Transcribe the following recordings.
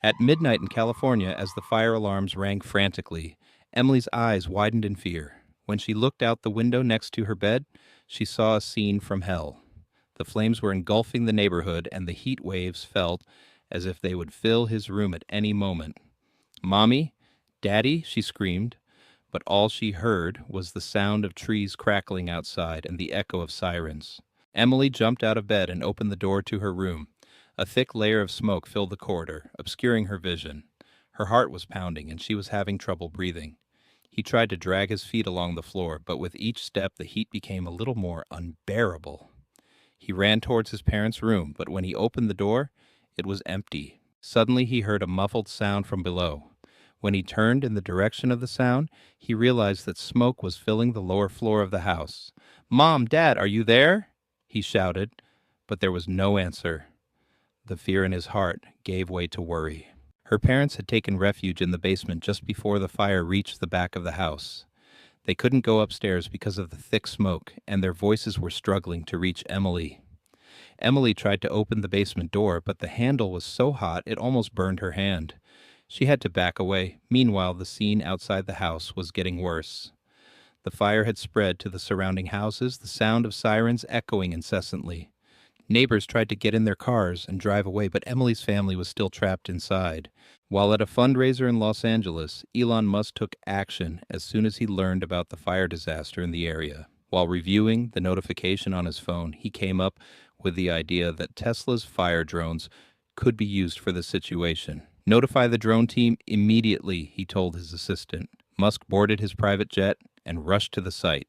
At midnight in California, as the fire alarms rang frantically, Emily's eyes widened in fear. When she looked out the window next to her bed, she saw a scene from hell. The flames were engulfing the neighborhood, and the heat waves felt as if they would fill his room at any moment. "Mommy? Daddy?" she screamed, but all she heard was the sound of trees crackling outside and the echo of sirens. Emily jumped out of bed and opened the door to her room. A thick layer of smoke filled the corridor, obscuring her vision. Her heart was pounding, and she was having trouble breathing. He tried to drag his feet along the floor, but with each step the heat became a little more unbearable. He ran towards his parents' room, but when he opened the door, it was empty. Suddenly he heard a muffled sound from below. When he turned in the direction of the sound, he realized that smoke was filling the lower floor of the house. "Mom, Dad, are you there?" he shouted, but there was no answer. The fear in his heart gave way to worry. Her parents had taken refuge in the basement just before the fire reached the back of the house. They couldn't go upstairs because of the thick smoke, and their voices were struggling to reach Emily. Emily tried to open the basement door, but the handle was so hot it almost burned her hand. She had to back away. Meanwhile, the scene outside the house was getting worse. The fire had spread to the surrounding houses, the sound of sirens echoing incessantly. Neighbors tried to get in their cars and drive away, but Emily's family was still trapped inside. While at a fundraiser in Los Angeles, Elon Musk took action as soon as he learned about the fire disaster in the area. While reviewing the notification on his phone, he came up with the idea that Tesla's fire drones could be used for the situation. "Notify the drone team immediately," he told his assistant. Musk boarded his private jet and rushed to the site.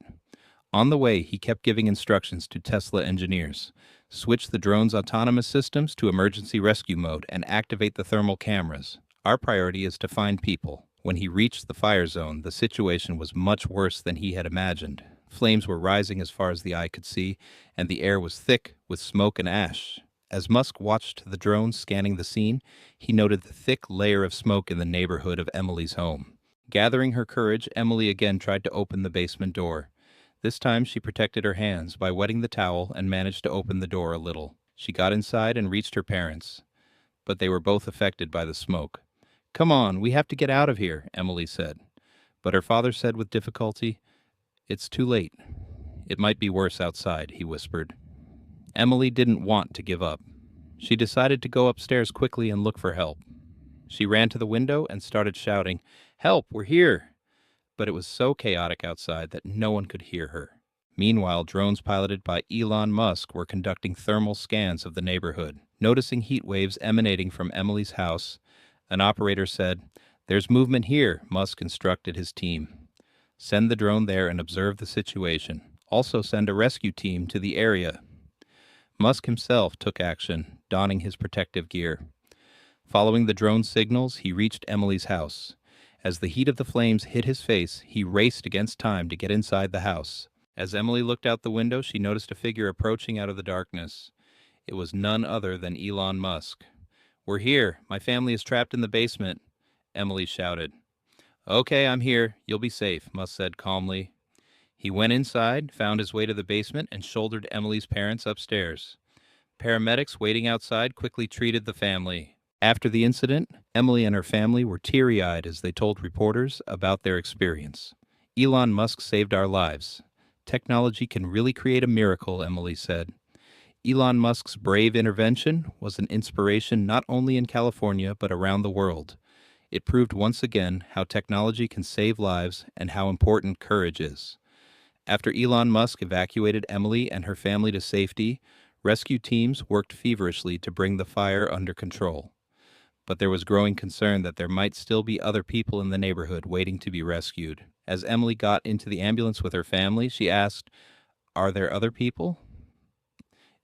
On the way, he kept giving instructions to Tesla engineers. "Switch the drone's autonomous systems to emergency rescue mode and activate the thermal cameras. Our priority is to find people." When he reached the fire zone, the situation was much worse than he had imagined. Flames were rising as far as the eye could see, and the air was thick with smoke and ash. As Musk watched the drone scanning the scene, he noted the thick layer of smoke in the neighborhood of Emily's home. Gathering her courage, Emily again tried to open the basement door. This time she protected her hands by wetting the towel and managed to open the door a little. She got inside and reached her parents, but they were both affected by the smoke. "Come on, we have to get out of here," Emily said. But her father said with difficulty, "It's too late. It might be worse outside," he whispered. Emily didn't want to give up. She decided to go upstairs quickly and look for help. She ran to the window and started shouting, "Help, we're here!" But it was so chaotic outside that no one could hear her. Meanwhile, drones piloted by Elon Musk were conducting thermal scans of the neighborhood. Noticing heat waves emanating from Emily's house, an operator said, "There's movement here," Musk instructed his team. "Send the drone there and observe the situation. Also send a rescue team to the area." Musk himself took action, donning his protective gear. Following the drone signals, he reached Emily's house. As the heat of the flames hit his face, he raced against time to get inside the house. As Emily looked out the window, she noticed a figure approaching out of the darkness. It was none other than Elon Musk. "We're here. My family is trapped in the basement," Emily shouted. "Okay, I'm here. You'll be safe," Musk said calmly. He went inside, found his way to the basement, and shouldered Emily's parents upstairs. Paramedics waiting outside quickly treated the family. After the incident, Emily and her family were teary-eyed as they told reporters about their experience. "Elon Musk saved our lives. Technology can really create a miracle," Emily said. Elon Musk's brave intervention was an inspiration not only in California but around the world. It proved once again how technology can save lives and how important courage is. After Elon Musk evacuated Emily and her family to safety, rescue teams worked feverishly to bring the fire under control. But there was growing concern that there might still be other people in the neighborhood waiting to be rescued. As Emily got into the ambulance with her family, she asked, "Are there other people?"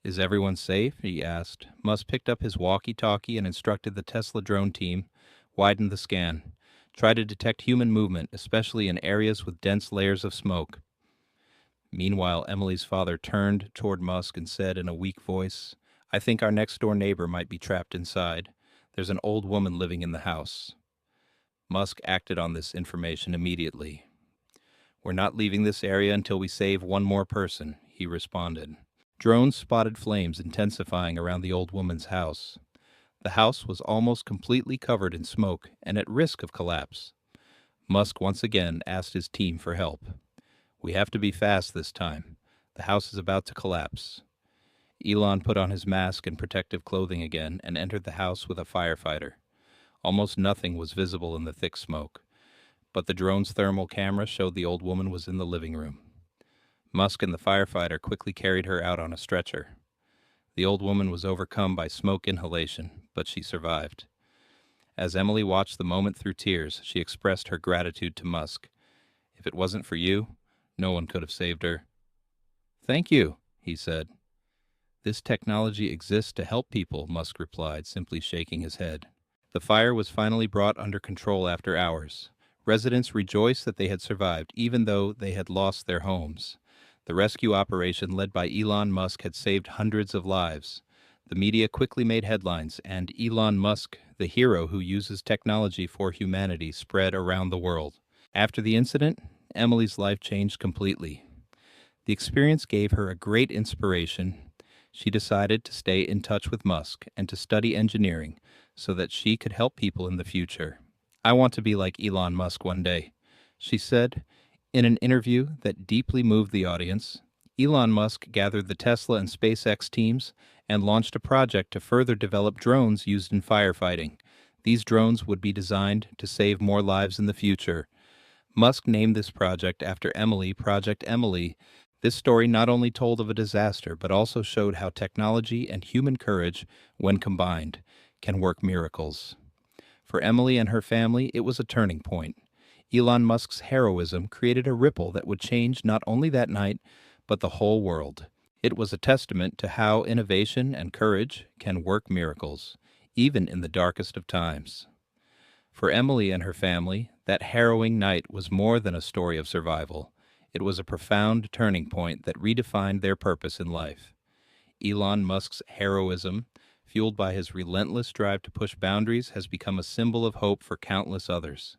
"Is everyone safe?" he asked. Musk picked up his walkie-talkie and instructed the Tesla drone team, "Widen the scan. Try to detect human movement, especially in areas with dense layers of smoke." Meanwhile, Emily's father turned toward Musk and said in a weak voice, "I think our next-door neighbor might be trapped inside. There's an old woman living in the house." Musk acted on this information immediately. "We're not leaving this area until we save one more person," he responded. Drones spotted flames intensifying around the old woman's house. The house was almost completely covered in smoke and at risk of collapse. Musk once again asked his team for help. "We have to be fast this time. The house is about to collapse." Elon put on his mask and protective clothing again and entered the house with a firefighter. Almost nothing was visible in the thick smoke, but the drone's thermal camera showed the old woman was in the living room. Musk and the firefighter quickly carried her out on a stretcher. The old woman was overcome by smoke inhalation, but she survived. As Emily watched the moment through tears, she expressed her gratitude to Musk. "If it wasn't for you, no one could have saved her." "Thank you," he said. "This technology exists to help people," Musk replied, simply shaking his head. The fire was finally brought under control after hours. Residents rejoiced that they had survived, even though they had lost their homes. The rescue operation led by Elon Musk had saved hundreds of lives. The media quickly made headlines, and Elon Musk, the hero who uses technology for humanity, spread around the world. After the incident, Emily's life changed completely. The experience gave her a great inspiration. She decided to stay in touch with Musk and to study engineering so that she could help people in the future. "I want to be like Elon Musk one day," she said in an interview that deeply moved the audience. Elon Musk gathered the Tesla and SpaceX teams and launched a project to further develop drones used in firefighting. These drones would be designed to save more lives in the future. Musk named this project after Emily, Project Emily. This story not only told of a disaster, but also showed how technology and human courage, when combined, can work miracles. For Emily and her family, it was a turning point. Elon Musk's heroism created a ripple that would change not only that night, but the whole world. It was a testament to how innovation and courage can work miracles, even in the darkest of times. For Emily and her family, that harrowing night was more than a story of survival. It was a profound turning point that redefined their purpose in life. Elon Musk's heroism, fueled by his relentless drive to push boundaries, has become a symbol of hope for countless others.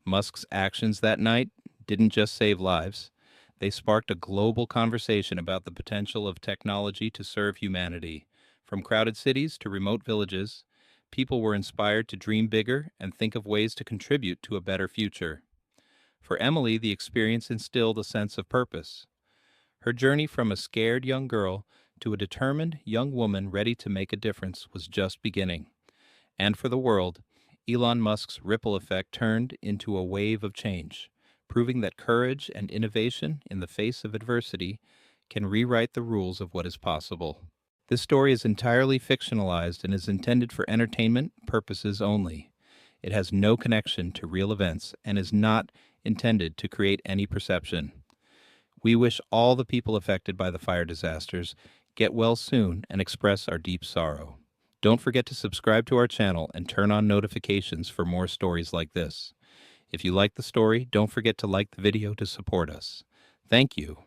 Musk's actions that night didn't just save lives. They sparked a global conversation about the potential of technology to serve humanity. From crowded cities to remote villages, people were inspired to dream bigger and think of ways to contribute to a better future. For Emily, the experience instilled a sense of purpose. Her journey from a scared young girl to a determined young woman ready to make a difference was just beginning. And for the world, Elon Musk's ripple effect turned into a wave of change, proving that courage and innovation in the face of adversity can rewrite the rules of what is possible. This story is entirely fictionalized and is intended for entertainment purposes only. It has no connection to real events and is not intended to create any perception. We wish all the people affected by the fire disasters get well soon and express our deep sorrow. Don't forget to subscribe to our channel and turn on notifications for more stories like this. If you like the story, don't forget to like the video to support us. Thank you.